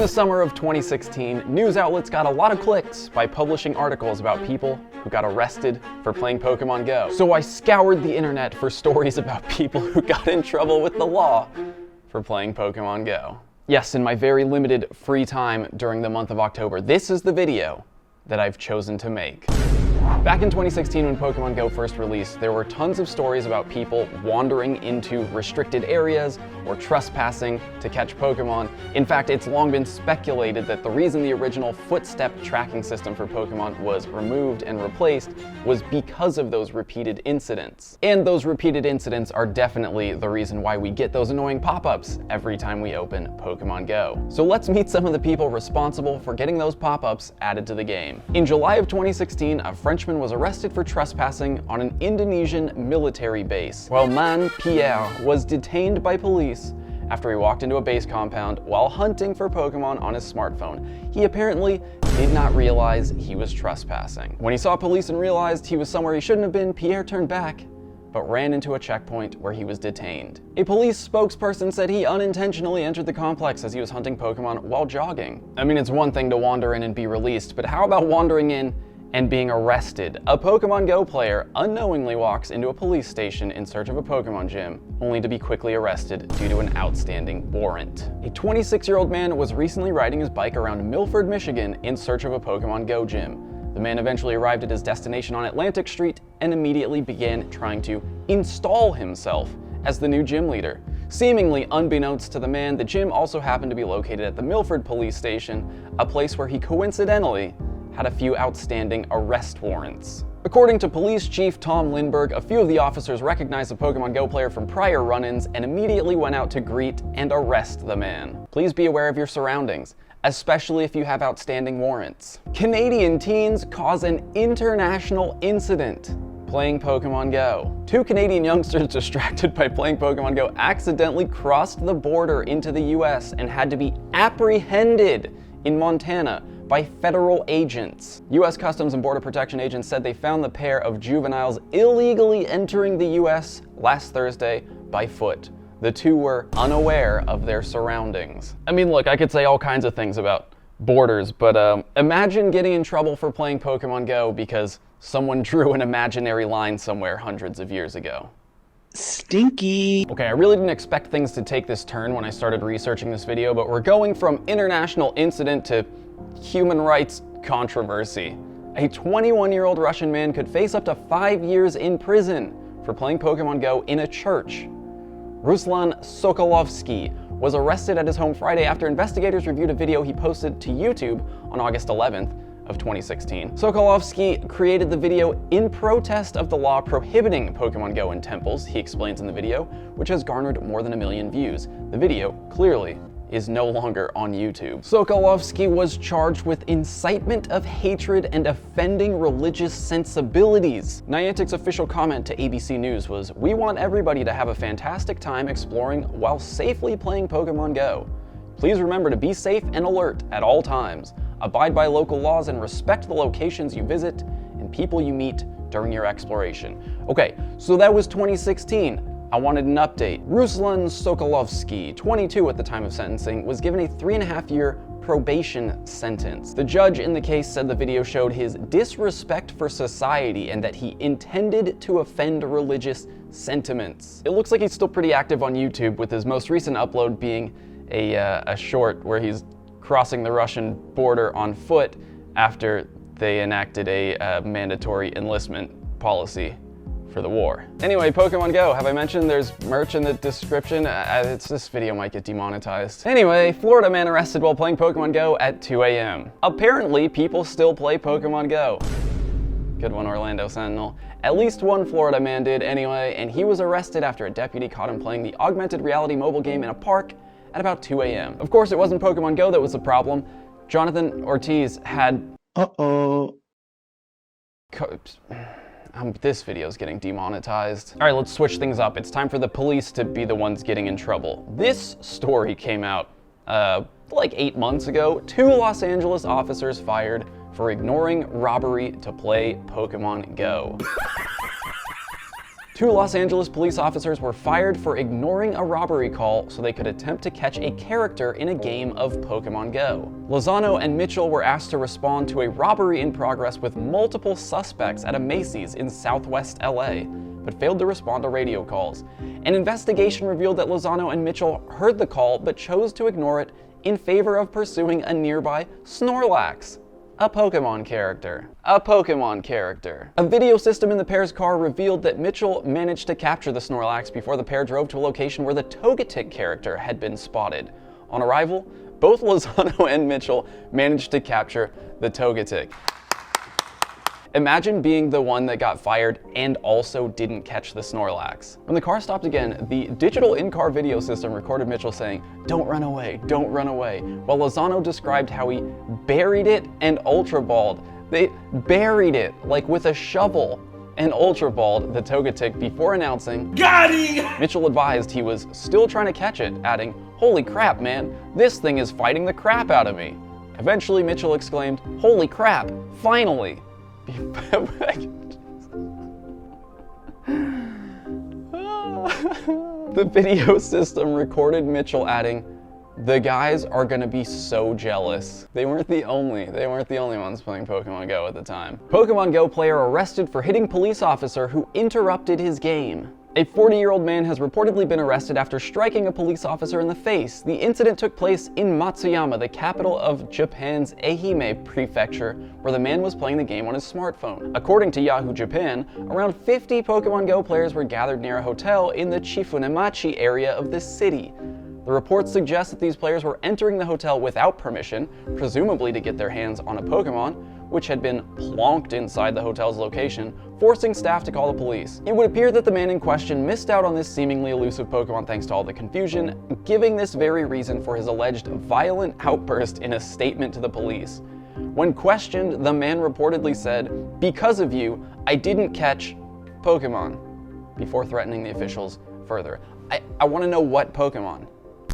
In the summer of 2016, news outlets got a lot of clicks by publishing articles about people who got arrested for playing Pokémon GO. So I scoured the internet for stories about people who got in trouble with the law for playing Pokémon GO. Yes, in my very limited free time during the month of October, this is the video that I've chosen to make. Back in 2016, when Pokémon GO first released, there were tons of stories about people wandering into restricted areas or trespassing to catch Pokémon. In fact, it's long been speculated that the reason the original footstep tracking system for Pokémon was removed and replaced was because of those repeated incidents. And those repeated incidents are definitely the reason why we get those annoying pop-ups every time we open Pokémon GO. So let's meet some of the people responsible for getting those pop-ups added to the game. In July of 2016, a Frenchman was arrested for trespassing on an Indonesian military base, while Man Pierre was detained by police after he walked into a base compound while hunting for Pokemon on his smartphone. He apparently did not realize he was trespassing. When he saw police and realized he was somewhere he shouldn't have been, Pierre turned back, but ran into a checkpoint where he was detained. A police spokesperson said he unintentionally entered the complex as he was hunting Pokemon while jogging. I mean, it's one thing to wander in and be released, but how about wandering in and being arrested? A Pokémon GO player unknowingly walks into a police station in search of a Pokémon gym, only to be quickly arrested due to an outstanding warrant. A 26-year-old man was recently riding his bike around Milford, Michigan in search of a Pokémon GO gym. The man eventually arrived at his destination on Atlantic Street and immediately began trying to install himself as the new gym leader. Seemingly unbeknownst to the man, the gym also happened to be located at the Milford police station, a place where he coincidentally had a few outstanding arrest warrants. According to Police Chief Tom Lindbergh, a few of the officers recognized the Pokémon GO player from prior run-ins and immediately went out to greet and arrest the man. Please be aware of your surroundings, especially if you have outstanding warrants. Canadian teens cause an international incident playing Pokémon GO. Two Canadian youngsters distracted by playing Pokémon GO accidentally crossed the border into the US and had to be apprehended in Montana by federal agents. US Customs and Border Protection agents said they found the pair of juveniles illegally entering the US last Thursday by foot. The two were unaware of their surroundings. I mean, look, I could say all kinds of things about borders, but imagine getting in trouble for playing Pokémon GO because someone drew an imaginary line somewhere hundreds of years ago. Stinky. Okay, I really didn't expect things to take this turn when I started researching this video, but we're going from international incident to human rights controversy. A 21-year-old Russian man could face up to 5 years in prison for playing Pokémon GO in a church. Ruslan Sokolovsky was arrested at his home Friday after investigators reviewed a video he posted to YouTube on August 11th of 2016. Sokolovsky created the video in protest of the law prohibiting Pokémon GO in temples, he explains in the video, which has garnered more than 1 million views. The video, clearly, is no longer on YouTube. Sokolovsky was charged with incitement of hatred and offending religious sensibilities. Niantic's official comment to ABC News was, "We want everybody to have a fantastic time exploring while safely playing Pokémon GO. Please remember to be safe and alert at all times. Abide by local laws and respect the locations you visit and people you meet during your exploration." Okay, so that was 2016. I wanted an update. Ruslan Sokolovsky, 22 at the time of sentencing, was given a 3.5-year probation sentence. The judge in the case said the video showed his disrespect for society and that he intended to offend religious sentiments. It looks like he's still pretty active on YouTube, with his most recent upload being a short where he's crossing the Russian border on foot after they enacted a mandatory enlistment policy for the war. Anyway, Pokémon GO, have I mentioned there's merch in the description? This video might get demonetized. Anyway, Florida man arrested while playing Pokémon GO at 2 a.m. Apparently, people still play Pokémon GO. Good one, Orlando Sentinel. At least one Florida man did anyway, and he was arrested after a deputy caught him playing the augmented reality mobile game in a park at about 2 a.m. Of course, it wasn't Pokémon GO that was the problem. Jonathan Ortiz had... This video is getting demonetized. All right, let's switch things up. It's time for the police to be the ones getting in trouble. This story came out like 8 months ago. 2 Los Angeles officers fired for ignoring robbery to play Pokémon GO. 2 Los Angeles police officers were fired for ignoring a robbery call so they could attempt to catch a character in a game of Pokémon GO. Lozano and Mitchell were asked to respond to a robbery in progress with multiple suspects at a Macy's in Southwest LA, but failed to respond to radio calls. An investigation revealed that Lozano and Mitchell heard the call but chose to ignore it in favor of pursuing a nearby Snorlax, a Pokémon character. A Pokémon character. A video system in the pair's car revealed that Mitchell managed to capture the Snorlax before the pair drove to a location where the Togetic character had been spotted. On arrival, both Lozano and Mitchell managed to capture the Togetic. Imagine being the one that got fired and also didn't catch the Snorlax. When the car stopped again, the digital in-car video system recorded Mitchell saying, "Don't run away, don't run away," while Lozano described how he buried it and Ultra Balled. They buried it, like with a shovel, and Ultra Balled the Togetic before announcing, "Got him!" Mitchell advised he was still trying to catch it, adding, "Holy crap, man, this thing is fighting the crap out of me." Eventually, Mitchell exclaimed, "Holy crap, finally!" The video system recorded Mitchell adding, "The guys are gonna be so jealous." They weren't the only ones playing Pokemon GO at the time. Pokemon GO player arrested for hitting police officer who interrupted his game. A 40-year-old man has reportedly been arrested after striking a police officer in the face. The incident took place in Matsuyama, the capital of Japan's Ehime prefecture, where the man was playing the game on his smartphone. According to Yahoo Japan, around 50 Pokemon GO players were gathered near a hotel in the Chifunemachi area of the city. The reports suggest that these players were entering the hotel without permission, presumably to get their hands on a Pokemon, which had been plonked inside the hotel's location, forcing staff to call the police. It would appear that the man in question missed out on this seemingly elusive Pokemon thanks to all the confusion, giving this very reason for his alleged violent outburst in a statement to the police. When questioned, the man reportedly said, "Because of you, I didn't catch Pokemon," before threatening the officials further. I want to know what Pokemon.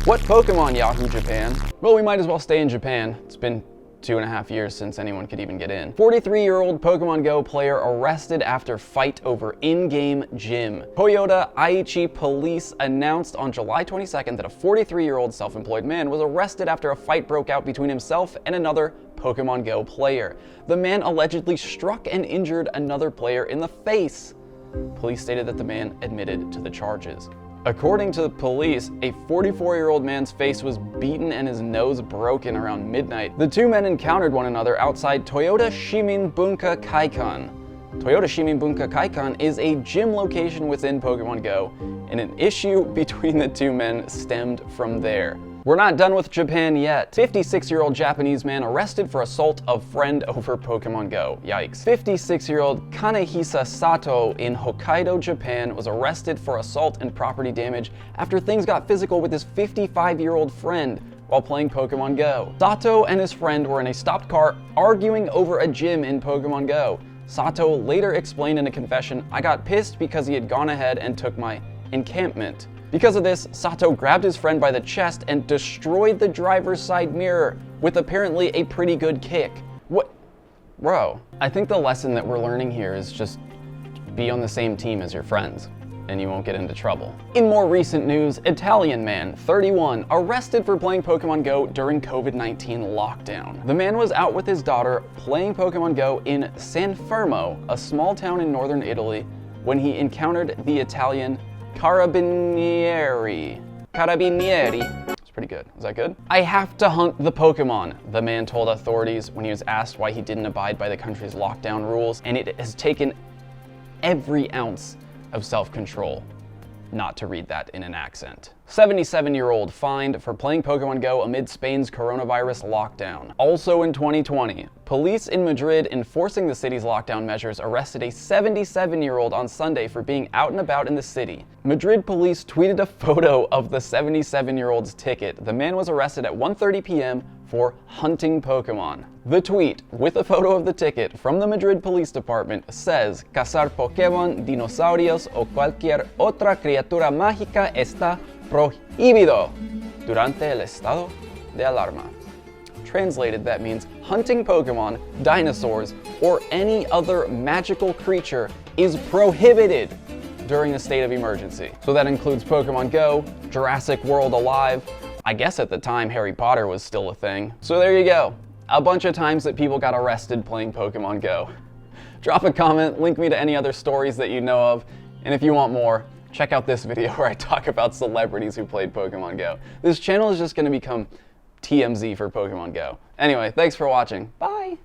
What Pokemon, Yahoo Japan? Well, we might as well stay in Japan. It's been 2.5 years since anyone could even get in. 43-year-old Pokemon GO player arrested after fight over in-game gym. Toyota Aichi police announced on July 22nd that a 43-year-old self-employed man was arrested after a fight broke out between himself and another Pokemon GO player. The man allegedly struck and injured another player in the face. Police stated that the man admitted to the charges. According to the police, a 44-year-old man's face was beaten and his nose broken around midnight. The two men encountered one another outside Toyota Shimin Bunka Kaikan. Toyota Shimin Bunka Kaikan is a gym location within Pokemon GO, and an issue between the two men stemmed from there. We're not done with Japan yet. 56-year-old Japanese man arrested for assault of friend over Pokemon GO. Yikes. 56-year-old Kanehisa Sato in Hokkaido, Japan was arrested for assault and property damage after things got physical with his 55-year-old friend while playing Pokemon GO. Sato and his friend were in a stopped car arguing over a gym in Pokemon GO. Sato later explained in a confession, "I got pissed because he had gone ahead and took my encampment." Because of this, Sato grabbed his friend by the chest and destroyed the driver's side mirror with apparently a pretty good kick. What? Bro, I think the lesson that we're learning here is just be on the same team as your friends, and you won't get into trouble. In more recent news, Italian man, 31, arrested for playing Pokemon GO during COVID-19 lockdown. The man was out with his daughter playing Pokemon GO in San Fermo, a small town in northern Italy, when he encountered the Italian Carabinieri. It's pretty good. Is that good? "I have to hunt the Pokemon," the man told authorities when he was asked why he didn't abide by the country's lockdown rules, and it has taken every ounce of self-control not to read that in an accent. 77-year-old fined for playing Pokemon GO amid Spain's coronavirus lockdown. Also in 2020, police in Madrid enforcing the city's lockdown measures arrested a 77-year-old on Sunday for being out and about in the city. Madrid police tweeted a photo of the 77-year-old's ticket. The man was arrested at 1:30 p.m. for hunting Pokemon. The tweet, with a photo of the ticket from the Madrid Police Department, says, "Cazar Pokémon, dinosaurios o cualquier otra criatura mágica está prohibido durante el estado de alarma." Translated, that means hunting Pokemon, dinosaurs, or any other magical creature is prohibited during a state of emergency. So that includes Pokemon Go, Jurassic World Alive. I guess at the time Harry Potter was still a thing. So there you go. A bunch of times that people got arrested playing Pokemon Go. Drop a comment, link me to any other stories that you know of, and if you want more, check out this video where I talk about celebrities who played Pokemon Go. This channel is just going to become TMZ for Pokemon Go. Anyway, thanks for watching. Bye!